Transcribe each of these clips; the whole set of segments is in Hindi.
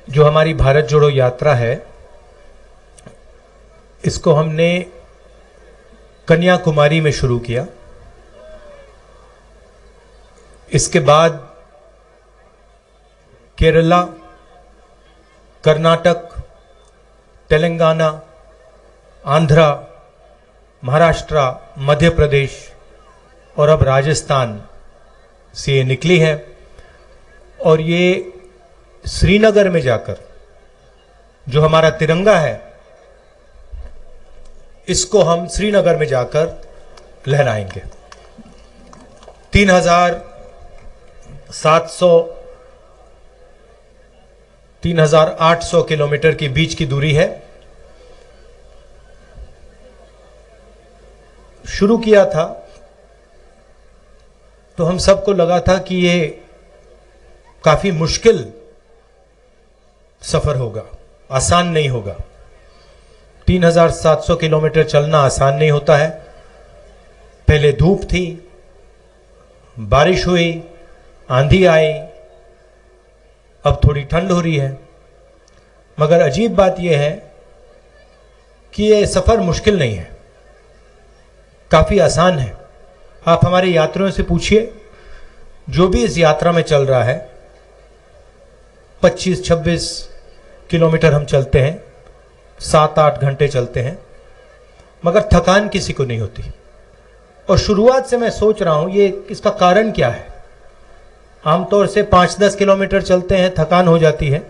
जो हमारी भारत जोड़ो यात्रा है, इसको हमने कन्याकुमारी में शुरू किया। इसके बाद केरला, कर्नाटक, तेलंगाना, आंध्रा, महाराष्ट्र, मध्य प्रदेश और अब राजस्थान से ये निकली है। और ये श्रीनगर में जाकर जो हमारा तिरंगा है, इसको हम श्रीनगर में जाकर लहराएंगे। 3,800 किलोमीटर की बीच की दूरी है। शुरू किया था तो हम सबको लगा था कि ये काफी मुश्किल सफर होगा, आसान नहीं होगा। 3,700 किलोमीटर चलना आसान नहीं होता है। पहले धूप थी, बारिश हुई, आंधी आई, अब थोड़ी ठंड हो रही है। मगर अजीब बात यह है कि ये सफर मुश्किल नहीं है, काफी आसान है। आप हमारे यात्रियों से पूछिए, जो भी इस यात्रा में चल रहा है, 25-26 किलोमीटर हम चलते हैं, 7-8 घंटे चलते हैं, मगर थकान किसी को नहीं होती। और शुरुआत से मैं सोच रहा हूं ये इसका कारण क्या है। आमतौर से 5-10 किलोमीटर चलते हैं, थकान हो जाती है,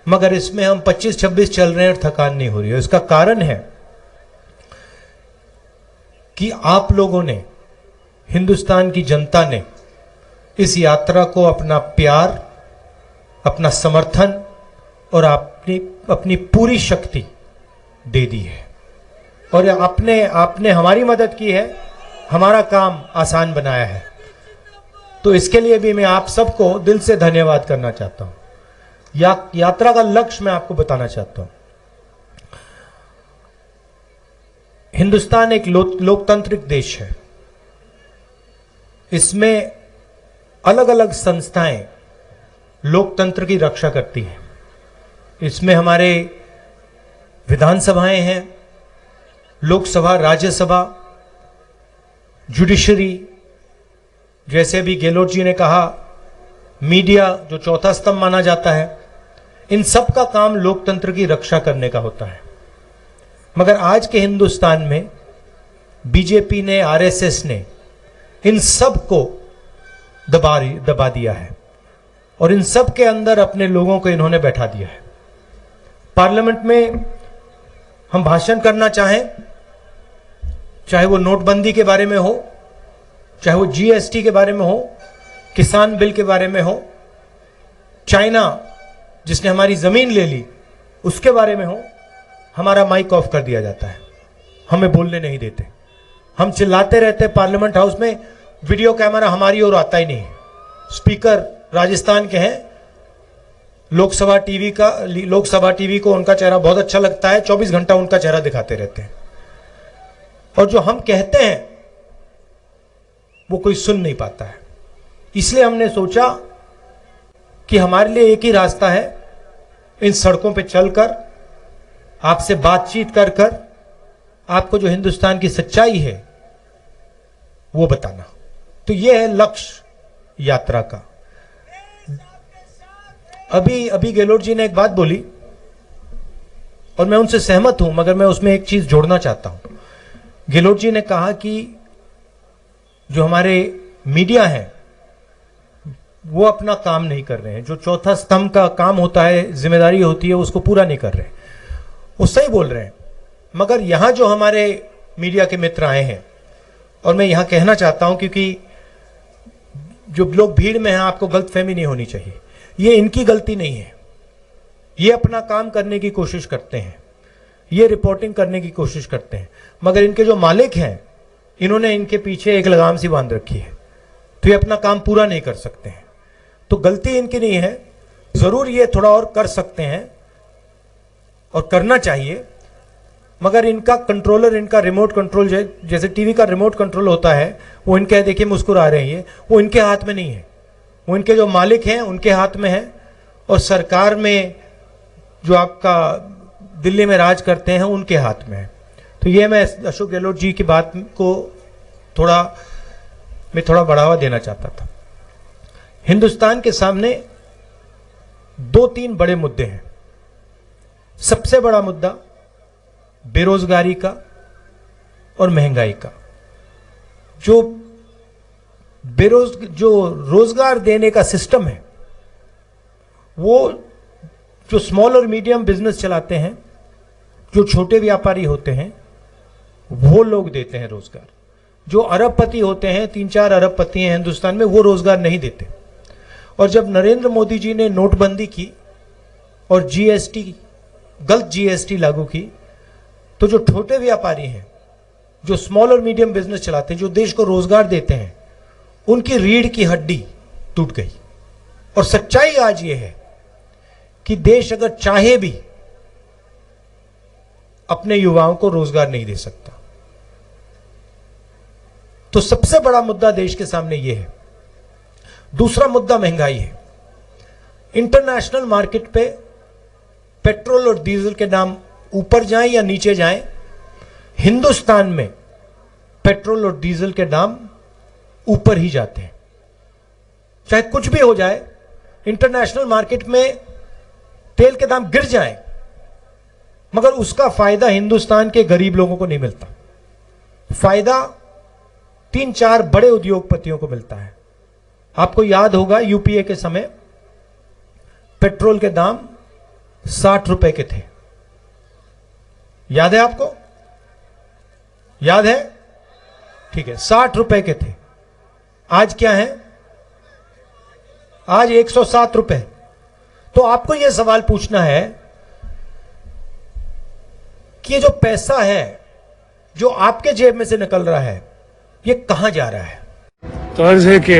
मगर इसमें हम 25-26 चल रहे हैं और थकान नहीं हो रही है। इसका कारण है कि आप लोगों ने, हिंदुस्तान की जनता ने इस यात्रा को अपना प्यार, अपना समर्थन और अपनी पूरी शक्ति दे दी है। और आपने हमारी मदद की है, हमारा काम आसान बनाया है। तो इसके लिए भी मैं आप सबको दिल से धन्यवाद करना चाहता हूं। यात्रा का लक्ष्य मैं आपको बताना चाहता हूं। हिंदुस्तान एक लोकतांत्रिक देश है। इसमें अलग अलग संस्थाएं लोकतंत्र की रक्षा करती हैं। इसमें हमारे विधानसभाएं हैं, लोकसभा, राज्यसभा, जुडिशरी, जैसे भी गहलोत जी ने कहा, मीडिया जो चौथा स्तंभ माना जाता है, इन सब का काम लोकतंत्र की रक्षा करने का होता है। मगर आज के हिंदुस्तान में बीजेपी ने, आरएसएस ने इन सब को दबा दिया है और इन सब के अंदर अपने लोगों को इन्होंने बैठा दिया है। पार्लियामेंट में हम भाषण करना चाहें, चाहे वो नोटबंदी के बारे में हो, चाहे वो जीएसटी के बारे में हो, किसान बिल के बारे में हो, चाइना जिसने हमारी जमीन ले ली उसके बारे में हो, हमारा माइक ऑफ कर दिया जाता है, हमें बोलने नहीं देते। हम चिल्लाते रहते पार्लियामेंट हाउस में, वीडियो कैमरा हमारी ओर आता ही नहीं। स्पीकर राजस्थान के हैं, लोकसभा टीवी को उनका चेहरा बहुत अच्छा लगता है, 24 घंटा उनका चेहरा दिखाते रहते हैं। और जो हम कहते हैं वो कोई सुन नहीं पाता है। इसलिए हमने सोचा कि हमारे लिए एक ही रास्ता है, इन सड़कों पे चलकर, आपसे बातचीत कर कर आपको जो हिंदुस्तान की सच्चाई है वो बताना। तो ये है लक्ष्य यात्रा का। अभी गहलोत जी ने एक बात बोली और मैं उनसे सहमत हूं, मगर मैं उसमें एक चीज जोड़ना चाहता हूं। गहलोत जी ने कहा कि जो हमारे मीडिया है वो अपना काम नहीं कर रहे हैं, जो चौथा स्तंभ का काम होता है, जिम्मेदारी होती है, उसको पूरा नहीं कर रहे। वो सही बोल रहे हैं। मगर यहां जो हमारे मीडिया के मित्र आए हैं, और मैं यहां कहना चाहता हूं क्योंकि जो लोग भीड़ में हैं, आपको गलतफहमी नहीं होनी चाहिए, ये इनकी गलती नहीं है। ये अपना काम करने की कोशिश करते हैं, ये रिपोर्टिंग करने की कोशिश करते हैं, मगर इनके जो मालिक हैं, इन्होंने इनके पीछे एक लगाम सी बांध रखी है, तो ये अपना काम पूरा नहीं कर सकते हैं। तो गलती इनकी नहीं है, जरूर ये थोड़ा और कर सकते हैं और करना चाहिए, मगर इनका कंट्रोलर, इनका रिमोट कंट्रोल, जैसे टीवी का रिमोट कंट्रोल होता है, वो इनके, देखिए मुस्कुरा रहे हैं, वो इनके हाथ में नहीं है, वो इनके जो मालिक हैं उनके हाथ में है। और सरकार में जो आपका दिल्ली में राज करते हैं उनके हाथ में है। तो ये मैं अशोक गहलोत जी की बात को थोड़ा बढ़ावा देना चाहता था। हिंदुस्तान के सामने 2-3 बड़े मुद्दे हैं। सबसे बड़ा मुद्दा बेरोजगारी का और महंगाई का। जो रोजगार देने का सिस्टम है, वो जो स्मॉल और मीडियम बिजनेस चलाते हैं, जो छोटे व्यापारी होते हैं, वो लोग देते हैं रोजगार। जो अरबपति होते हैं, 3-4 अरबपति हैं हिंदुस्तान में, वो रोजगार नहीं देते। और जब नरेंद्र मोदी जी ने नोटबंदी की और गलत जीएसटी लागू की, तो जो छोटे व्यापारी हैं, जो स्मॉल और मीडियम बिजनेस चलाते हैं, जो देश को रोजगार देते हैं, उनकी रीढ़ की हड्डी टूट गई। और सच्चाई आज यह है कि देश अगर चाहे भी अपने युवाओं को रोजगार नहीं दे सकता। तो सबसे बड़ा मुद्दा देश के सामने यह है। दूसरा मुद्दा महंगाई है। इंटरनेशनल मार्केट पे पेट्रोल और डीजल के दाम ऊपर जाएं या नीचे जाएं, हिंदुस्तान में पेट्रोल और डीजल के दाम ऊपर ही जाते हैं। चाहे कुछ भी हो जाए, इंटरनेशनल मार्केट में तेल के दाम गिर जाएं, मगर उसका फायदा हिंदुस्तान के गरीब लोगों को नहीं मिलता। फायदा 3-4 बड़े उद्योगपतियों को मिलता है। आपको याद होगा, यूपीए के समय पेट्रोल के दाम 60 रुपए के थे। याद है आपको? याद है? ठीक है, 60 रुपए के थे। आज क्या है? आज 107 रुपए। तो आपको यह सवाल पूछना है कि ये जो पैसा है जो आपके जेब में से निकल रहा है, ये कहां जा रहा है? तो अर्ज है कि